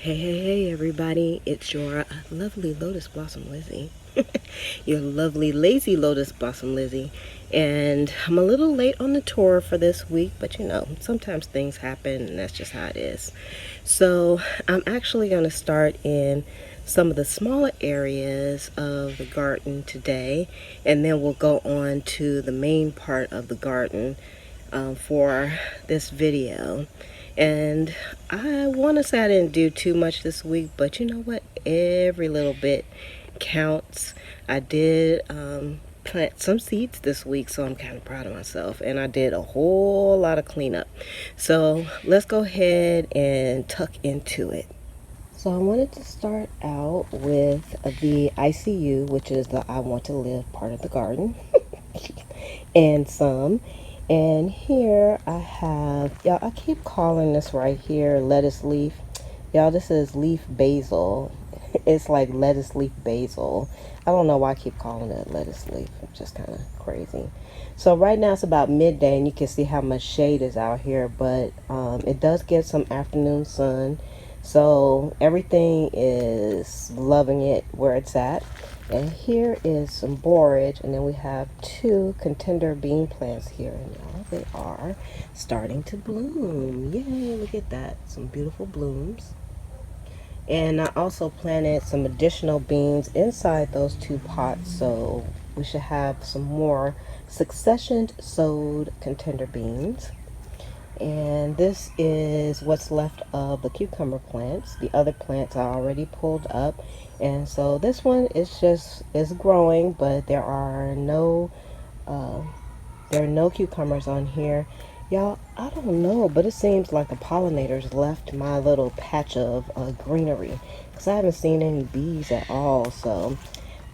Hey, everybody. It's your lovely Lotus Blossom Lizzie. Your lovely lazy Lotus Blossom Lizzie. And I'm a little late on the tour for this week, but you know, sometimes things happen and that's just how it is. So I'm actually going to start in some of the smaller areas of the garden today, and then we'll go on to the main part of the garden for this video. And I want to say I didn't do too much this week, but you know what? Every little bit counts. I did plant some seeds this week, so I'm kind of proud of myself. And I did a whole lot of cleanup. So let's go ahead and tuck into it. So I wanted to start out with the ICU, which is the I Want to Live part of the garden, and some. And here I have, y'all, I keep calling this right here lettuce leaf. Y'all, this is leaf basil. It's like lettuce leaf basil. I don't know why I keep calling it lettuce leaf. It's just kind of crazy. So right now it's about midday and you can see how much shade is out here, but it does get some afternoon sun. So everything is loving it where it's at. And here is some borage, and then we have two contender bean plants here, and y'all, they are starting to bloom. Yay, look at that, some beautiful blooms. And I also planted some additional beans inside those two pots, so we should have some more succession sowed contender beans. And this is what's left of the cucumber plants. The other plants are already pulled up, and so this one is growing, but there are no cucumbers on here. Y'all, I don't know, but it seems like the pollinators left my little patch of greenery, because I haven't seen any bees at all. So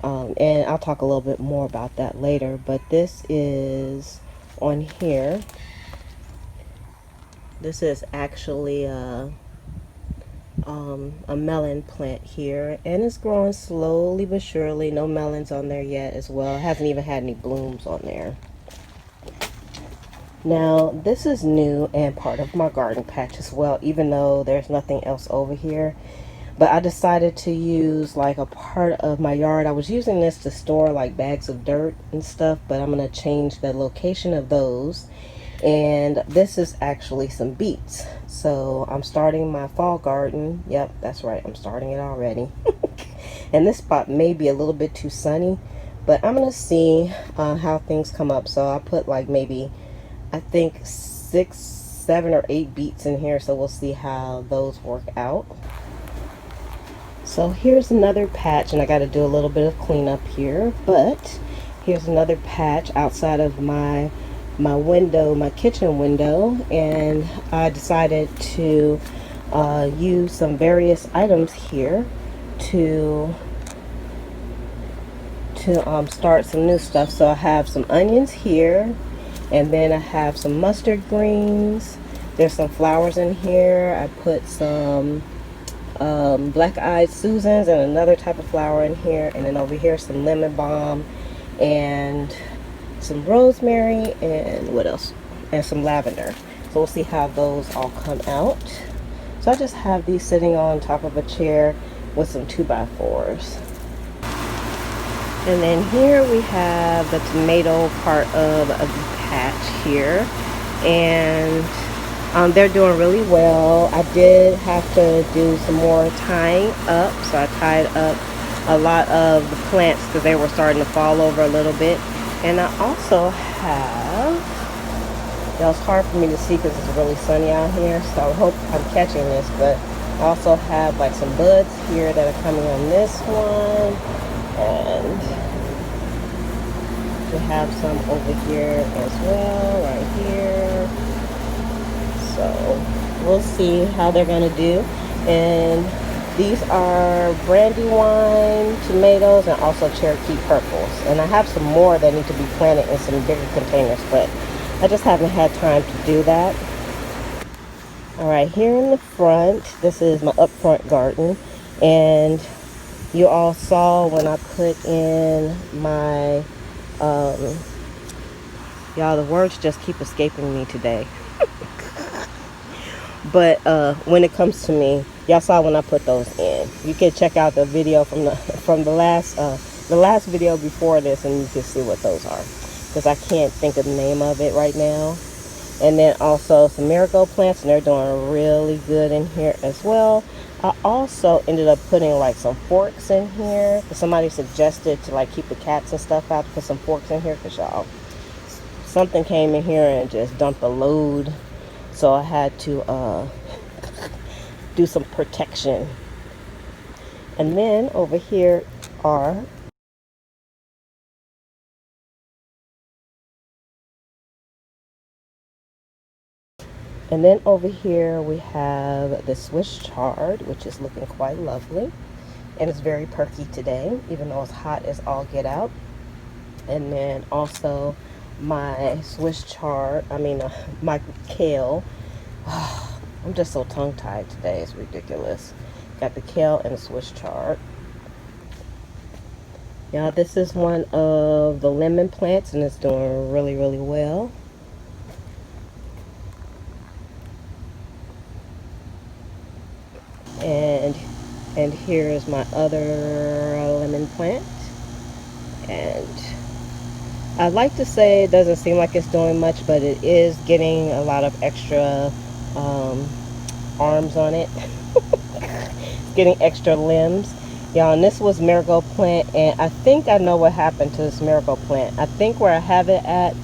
and I'll talk a little bit more about that later, but this is on here. This is actually a melon plant here, and it's growing slowly but surely. No melons on there yet as well. It hasn't even had any blooms on there. Now, this is new and part of my garden patch as well, even though there's nothing else over here. But I decided to use like a part of my yard. I was using this to store like bags of dirt and stuff, but I'm going to change the location of those. And this is actually some beets. So I'm starting my fall garden. Yep, that's right, I'm starting it already. And this spot may be a little bit too sunny, but I'm gonna see how things come up. So I put like maybe, I think 6, 7, or 8 beets in here, so we'll see how those work out. So here's another patch, and I got to do a little bit of cleanup here, but here's another patch outside of my window, my kitchen window, and I decided to use some various items here to start some new stuff. So I have some onions here, and then I have some mustard greens. There's some flowers in here. I put some black-eyed Susans and another type of flower in here, and then over here some lemon balm and some rosemary, and what else, and some lavender. So we'll see how those all come out. So I just have these sitting on top of a chair with some 2x4s. And then here we have the tomato part of the patch here, and they're doing really well. I did have to do some more tying up, so I tied up a lot of the plants because they were starting to fall over a little bit. And I also have, it's hard for me to see because it's really sunny out here, so I hope I'm catching this, but I also have like some buds here that are coming on this one, and we have some over here as well, right here. So we'll see how they're gonna do. And these are Brandywine tomatoes and also Cherokee purples. And I have some more that need to be planted in some bigger containers, but I just haven't had time to do that. All right, here in the front, this is my up front garden. And you all saw when I put in my, y'all, the words just keep escaping me today. But when it comes to me, Y'all saw when I put those in. You can check out the video from the last video before this, and you can see what those are, because I can't think of the name of it right now. And then also some marigold plants, and they're doing really good in here as well. I also ended up putting like some forks in here. Somebody suggested to like keep the cats and stuff out, to put some forks in here, because y'all, something came in here and just dumped a load, so I had to do some protection. And then over here are And then over here we have the Swiss chard, which is looking quite lovely. And it's very perky today, even though it's hot as all get out. And then also my Swiss chard, my kale. I'm just so tongue-tied today, it's ridiculous. Got the kale and the Swiss chard. Now this is one of the lemon plants, and it's doing really, really well. And here is my other lemon plant. And I'd like to say it doesn't seem like it's doing much, but it is getting a lot of extra arms on it. It's getting extra limbs. Y'all, and this was Marigold Plant, and I think I know what happened to this Marigold Plant. I think where I have it at,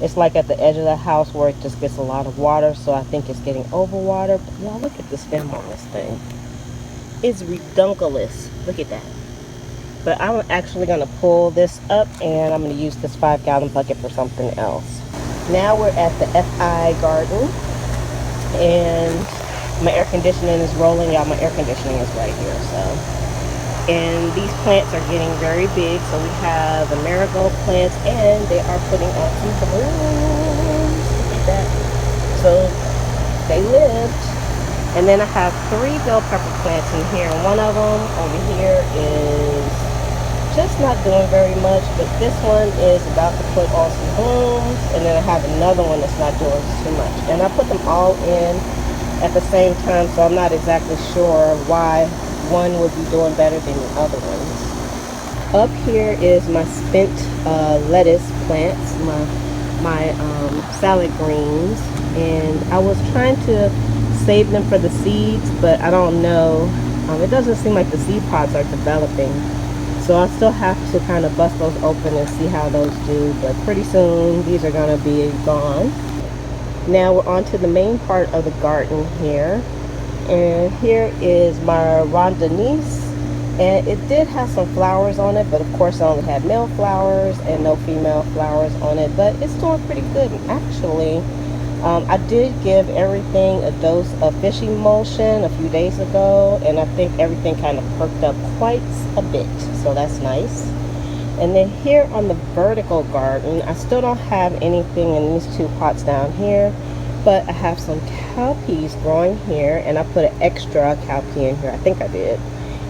it's like at the edge of the house where it just gets a lot of water, so I think it's getting overwatered. Y'all, look at the stem on this thing. It's redunculous. Look at that. But I'm actually going to pull this up, and I'm going to use this 5-gallon bucket for something else. Now we're at the FI garden, and my air conditioning is rolling. Y'all, my air conditioning is right here, so. And these plants are getting very big. So we have the marigold plants, and they are putting out some blooms. Look at that. So they lived. And then I have 3 bell pepper plants in here. And one of them over here is just not doing very much, but this one is about to put on some blooms. And then I have another one that's not doing too much. And I put them all in at the same time, so I'm not exactly sure why one would be doing better than the other ones. Up here is my spent lettuce plants, my salad greens, and I was trying to save them for the seeds, but I don't know. It doesn't seem like the seed pods are developing, so I still have to kind of bust those open and see how those do. But pretty soon these are going to be gone. Now we're on to the main part of the garden here. And here is my rondinese, and it did have some flowers on it, but of course I only had male flowers and no female flowers on it, but it's doing pretty good. And actually, I did give everything a dose of fish emulsion a few days ago, and I think everything kind of perked up quite a bit, so that's nice. And then here on the vertical garden, I still don't have anything in these 2 pots down here, but I have some cowpeas growing here, and I put an extra cowpea in here. I think I did.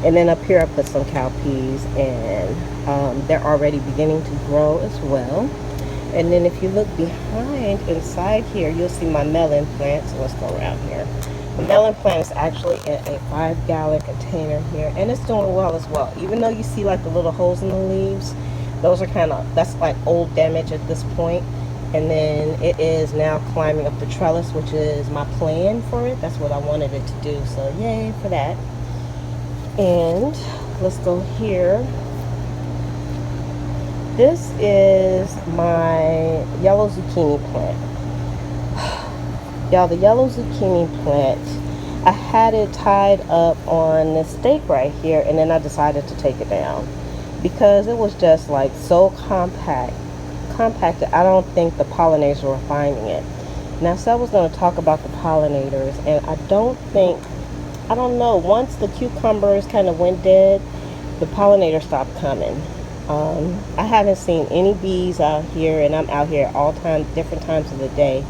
And then up here I put some cowpeas, and they're already beginning to grow as well. And then if you look behind inside here, you'll see my melon plant. So let's go around here. The melon plant is actually in a 5-gallon container here, and it's doing well as well. Even though you see like the little holes in the leaves, those are that's like old damage at this point. And then it is now climbing up the trellis, which is my plan for it. That's what I wanted it to do. So yay for that. And let's go here. This is my yellow zucchini plant. Y'all, the yellow zucchini plant, I had it tied up on this stake right here, and then I decided to take it down because it was just like so compacted. I don't think the pollinators were finding it. Now, so I was going to talk about the pollinators, and I don't know, once the cucumbers kind of went dead, the pollinators stopped coming. I haven't seen any bees out here, and I'm out here all time, different times of the day,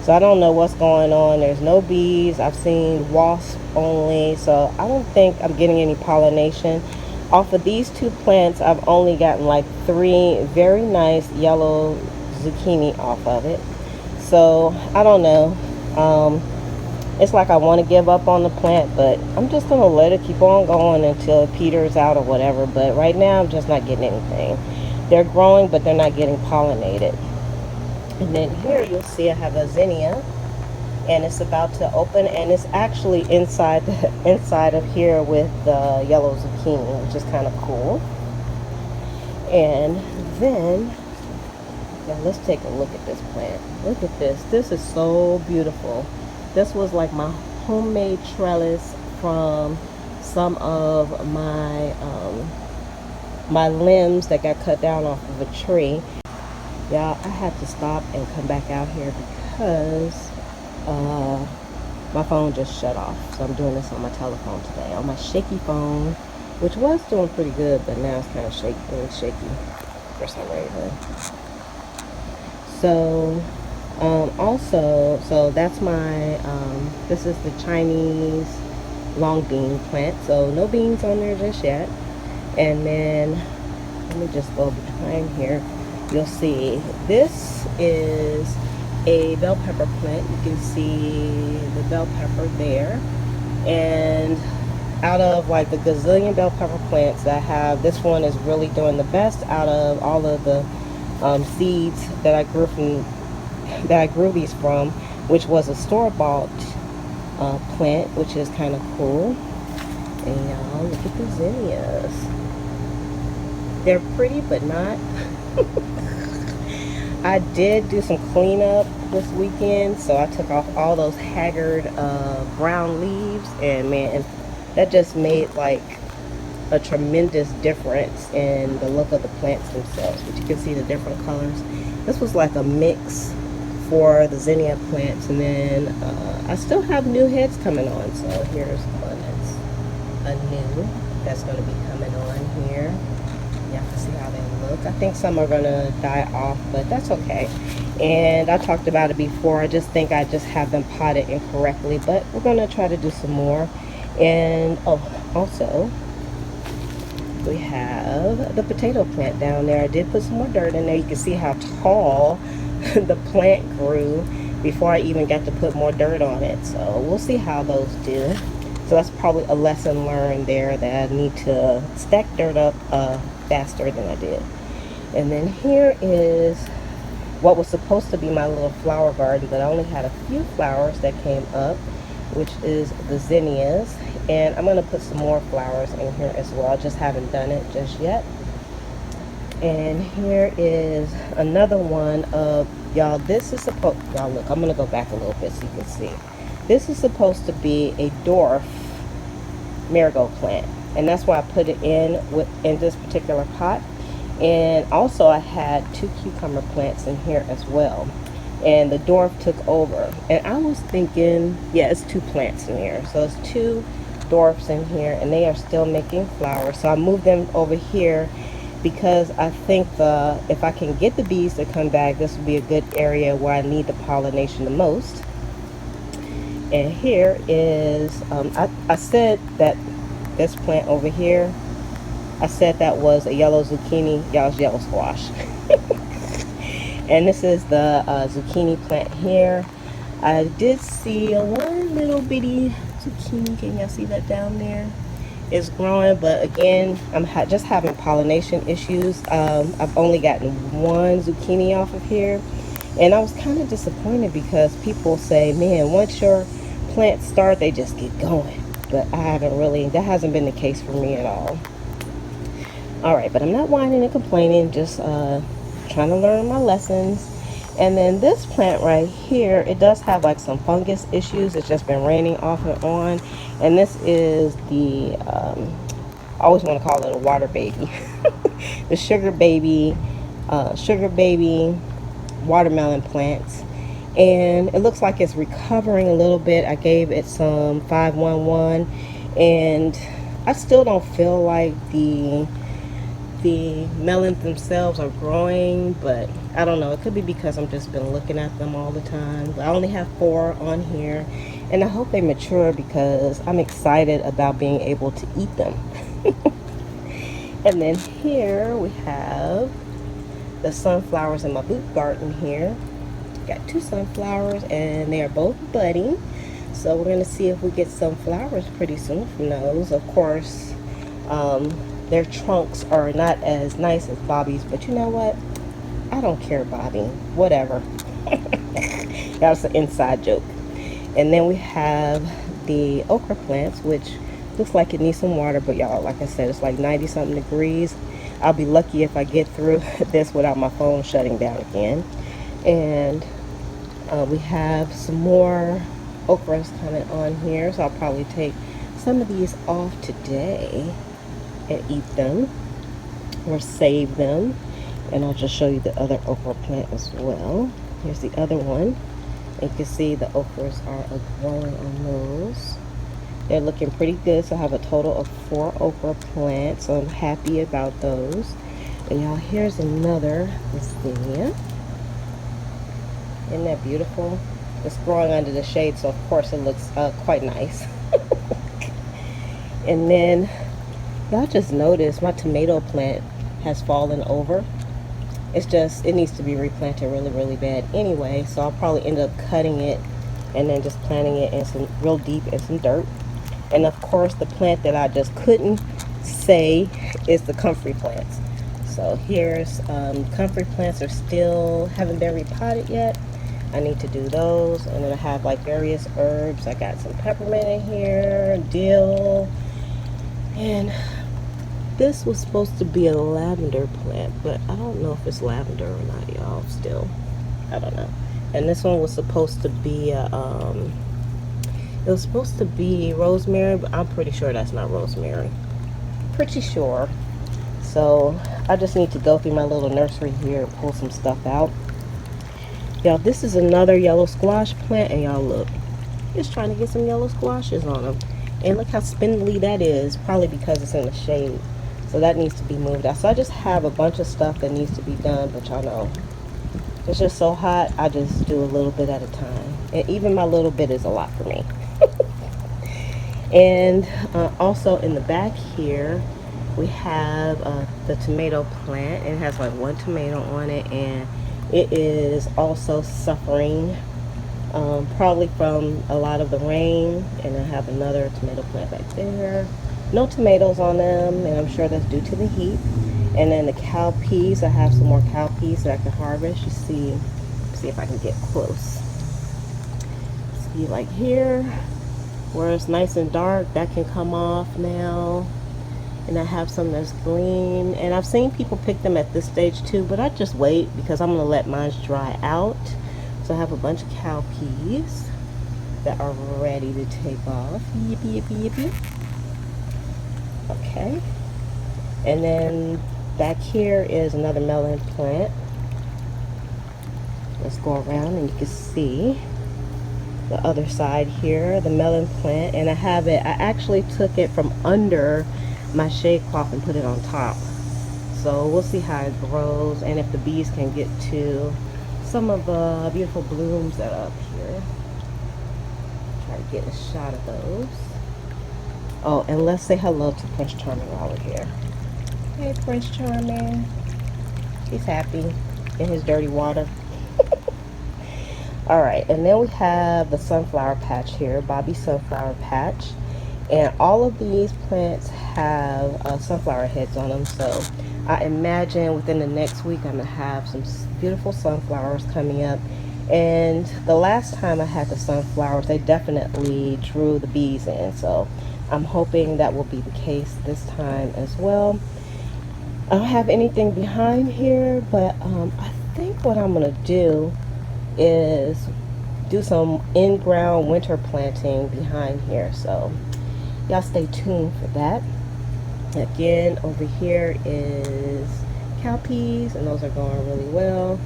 so I don't know what's going on. There's no bees. I've seen wasps only, so I don't think I'm getting any pollination. Off of these 2 plants, I've only gotten like 3 very nice yellow zucchini off of it. So I don't know. It's like I want to give up on the plant, but I'm just going to let it keep on going until it peters out or whatever. But right now, I'm just not getting anything. They're growing, but they're not getting pollinated. And then here you'll see I have a zinnia, and it's about to open, and it's actually inside inside of here with the yellow zucchini, which is kind of cool. And then, yeah, let's take a look at this plant. Look at this. This is so beautiful. This was like my homemade trellis from some of my my limbs that got cut down off of a tree. Y'all, I had to stop and come back out here because my phone just shut off. So I'm doing this on my telephone today, on my shaky phone, which was doing pretty good, but now it's kind of shaky for some reason. So also, so that's my this is the Chinese long bean plant, so no beans on there just yet. And then let me just go behind here. You'll see this is a bell pepper plant. You can see the bell pepper there, and out of like the gazillion bell pepper plants that I have, this one is really doing the best out of all of the seeds that I grew these from, which was a store-bought plant, which is kind of cool. And y'all, look at the zinnias. They're pretty, but not. I did do some cleanup this weekend, so I took off all those haggard brown leaves, and man, that just made like a tremendous difference in the look of the plants themselves. But you can see the different colors. This was like a mix for the zinnia plants, and then I still have new heads coming on. So here's one that's a new that's going to be coming on here. You can see how they look. I think some are going to die off, but that's okay. And I talked about it before. I just think I just have them potted incorrectly, but we're going to try to do some more. And oh, also we have the potato plant down there. I did put some more dirt in there. You can see how tall the plant grew before I even got to put more dirt on it. So we'll see how those do. So that's probably a lesson learned there, that I need to stack dirt up faster than I did. And then here is what was supposed to be my little flower garden, but I only had a few flowers that came up, which is the zinnias. And I'm going to put some more flowers in here as well. I just haven't done it just yet. And here is another one of, y'all, this is supposed, y'all look, I'm going to go back a little bit so you can see. This is supposed to be a dwarf marigold plant, and that's why I put it in this particular pot. And also I had 2 cucumber plants in here as well, and the dwarf took over. And I was thinking, yeah, it's 2 plants in here, so it's 2 dwarfs in here, and they are still making flowers. So I moved them over here because I think if I can get the bees to come back, this would be a good area where I need the pollination the most. And here is I said that this plant over here, I said that was a yellow zucchini. Y'all's yellow squash. And this is the zucchini plant here. I did see one little bitty zucchini. Can y'all see that down there? It's growing, but again, I'm just having pollination issues. I've only gotten 1 zucchini off of here, and I was kind of disappointed because people say, man, once your plants start, they just get going. But I haven't really, that hasn't been the case for me at all. All right, but I'm not whining and complaining, just trying to learn my lessons. And then this plant right here, it does have like some fungus issues. It's just been raining off and on. And this is the, I always want to call it a water baby. The sugar baby watermelon plants. And it looks like it's recovering a little bit. I gave it some 511, and I still don't feel like the melons themselves are growing, but I don't know. It could be because I've just been looking at them all the time. But I only have 4 on here, and I hope they mature because I'm excited about being able to eat them. And then here we have the sunflowers in my boot garden here. Got 2 sunflowers, and they are both budding. So we're going to see if we get some flowers pretty soon from those. Of course, their trunks are not as nice as Bobby's, but you know what? I don't care, Bobby. Whatever. That was an inside joke. And then we have the okra plants, which looks like it needs some water, but y'all, like I said, it's like 90 something degrees. I'll be lucky if I get through this without my phone shutting down again. And we have some more okras coming on here, so I'll probably take some of these off today and eat them or save them. And I'll just show you the other okra plant as well. Here's the other one. You can see the okras are growing on those. They're looking pretty good, so I have a total of 4 okra plants, so I'm happy about those. And y'all, here's another Zinnia. Isn't that beautiful? It's growing under the shade, so of course it looks quite nice. And then y'all just noticed my tomato plant has fallen over. It's just, it needs to be replanted really, really bad anyway, so I'll probably end up cutting it and then just planting it in some real deep in some dirt. And of course, the plant that I just couldn't say is the Comfrey Plants. So here's Comfrey Plants are still haven't been repotted yet. I need to do those. And then I have like various herbs. I got some peppermint in here, dill, and this was supposed to be a lavender plant, but I don't know if it's lavender or not, y'all. Still, I don't know. And this one was supposed to be it was supposed to be rosemary, but I'm pretty sure that's not rosemary. Pretty sure. So I just need to go through my little nursery here and pull some stuff out. Y'all, this is another yellow squash plant, and y'all look, it's trying to get some yellow squashes on them. And look how spindly that is, probably because it's in the shade. So that needs to be moved out. So I just have a bunch of stuff that needs to be done, but y'all know, it's just so hot, I just do a little bit at a time. And even my little bit is a lot for me. And also in the back here, we have the tomato plant. It has like 1 tomato on it, and it is also suffering probably from a lot of the rain. And I have another tomato plant back there. No tomatoes on them, and I'm sure that's due to the heat. And then the cowpeas, I have some more cowpeas that I can harvest. You see if I can get close. See, like here, where it's nice and dark, that can come off now. And I have some that's green, and I've seen people pick them at this stage too, but I just wait because I'm gonna let mine dry out. So I have a bunch of cowpeas that are ready to take off. Yippee, yippee, yippee. Okay, and then back here is another melon plant. Let's go around and you can see the other side here, the melon plant. And I actually took it from under my shade cloth and put it on top. So we'll see how it grows and if the bees can get to some of the beautiful blooms that are up here. Try to get a shot of those. Oh, and let's say hello to Prince Charming while we're here. Hey, Prince Charming. He's happy in his dirty water. Alright, and then we have the sunflower patch here, Bobby's sunflower patch. And all of these plants have sunflower heads on them. So I imagine within the next week I'm going to have some beautiful sunflowers coming up. And the last time I had the sunflowers, they definitely drew the bees in. So I'm hoping that will be the case this time as well. I don't have anything behind here, but I think what I'm going to do is do some in-ground winter planting behind here. So y'all stay tuned for that. Again, over here is cowpeas, and those are going really well.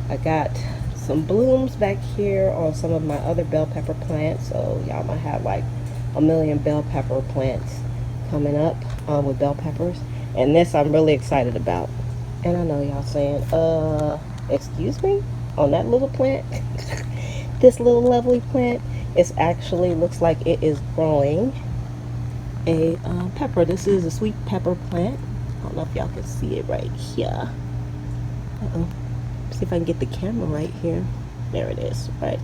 I got some blooms back here on some of my other bell pepper plants, so y'all might have like a million bell pepper plants coming up with bell peppers. And this I'm really excited about. And I know y'all saying, excuse me, on that little plant. This little lovely plant, it's actually looks like it is growing a pepper. This is a sweet pepper plant. I don't know if y'all can see it right here. See if I can get the camera right here. There it is, right.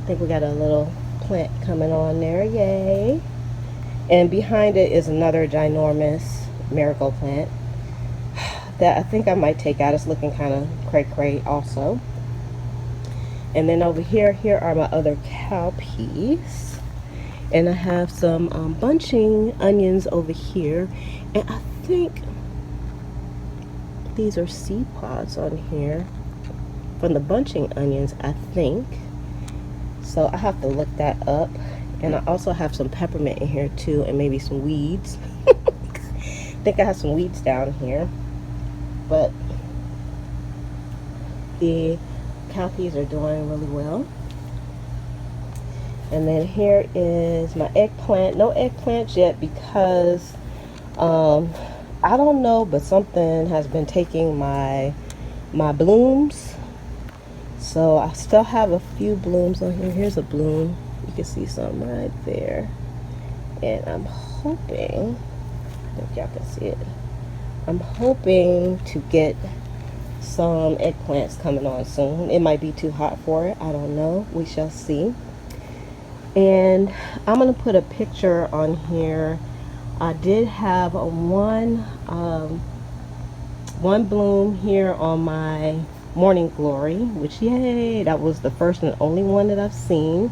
I think we got a little plant coming on there, yay. And behind it is another ginormous marigold plant that I think I might take out. It's looking kind of cray-cray also. And then over here are my other cowpeas. And I have some bunching onions over here. And I think these are seed pods on here from the bunching onions, I think. So I have to look that up. And I also have some peppermint in here too, and maybe some weeds. I think I have some weeds down here. But the cowpeas are doing really well. And then here is my eggplant. No eggplants yet because I don't know, but something has been taking my blooms. So I still have a few blooms on here. Here's a bloom. You can see some right there. And I'm hoping, I think y'all can see it. I'm hoping to get some eggplants coming on soon. It might be too hot for it. I don't know. We shall see. And I'm going to put a picture on here. I did have one bloom here on my morning glory, which, yay, that was the first and only one that I've seen.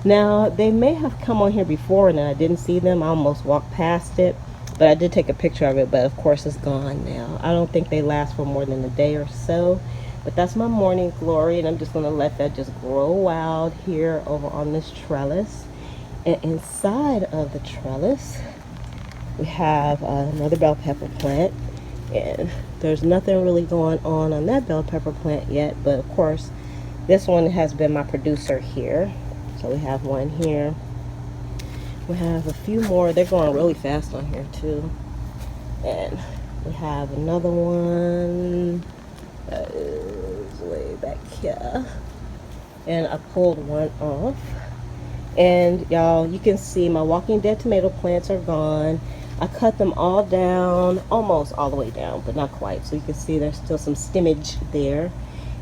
Now, they may have come on here before and I didn't see them. I almost walked past it, but I did take a picture of it, but of course it's gone now. I don't think they last for more than a day or so, but that's my morning glory, and I'm just going to let that just grow wild here over on this trellis. And inside of the trellis, we have another bell pepper plant, and there's nothing really going on that bell pepper plant yet, but of course this one has been my producer here. So we have one here. We have a few more. They're going really fast on here too. And we have another one that is way back here. And I pulled one off. And y'all, you can see my Walking Dead tomato plants are gone. I cut them all down, almost all the way down, but not quite. So you can see there's still some stemage there.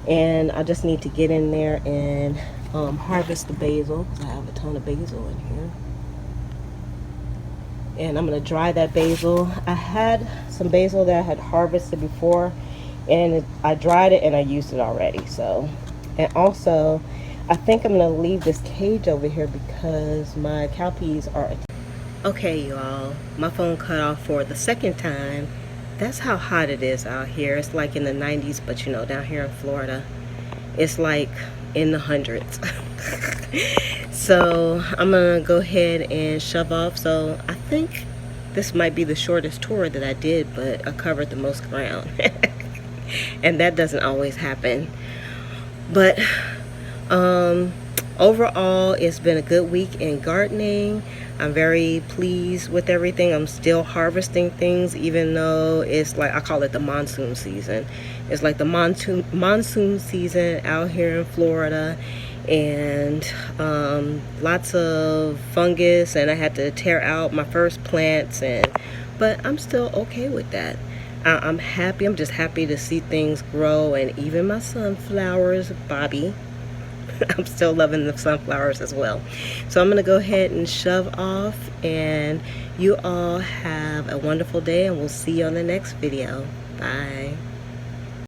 And I just need to get in there and harvest the basil, because I have a ton of basil in here. And I'm going to dry that basil. I had some basil that I had harvested before, and I dried it and I used it already. So, and also I think I'm going to leave this cage over here because my cowpeas are... Okay, y'all, my phone cut off for the second time. That's how hot it is out here. It's like in the 90s, but you know, down here in Florida, it's like in the hundreds. So I'm gonna go ahead and shove off. So I think this might be the shortest tour that I did, but I covered the most ground. And that doesn't always happen. But overall, it's been a good week in gardening. I'm very pleased with everything. I'm still harvesting things, even though it's like, I call it the monsoon season. It's like the monsoon season out here in Florida, and lots of fungus, and I had to tear out my first plants, but I'm still okay with that. I'm happy. I'm just happy to see things grow, and even my sunflowers, Bobby. I'm still loving the sunflowers as well. So I'm going to go ahead and shove off, and you all have a wonderful day, and we'll see you on the next video. Bye.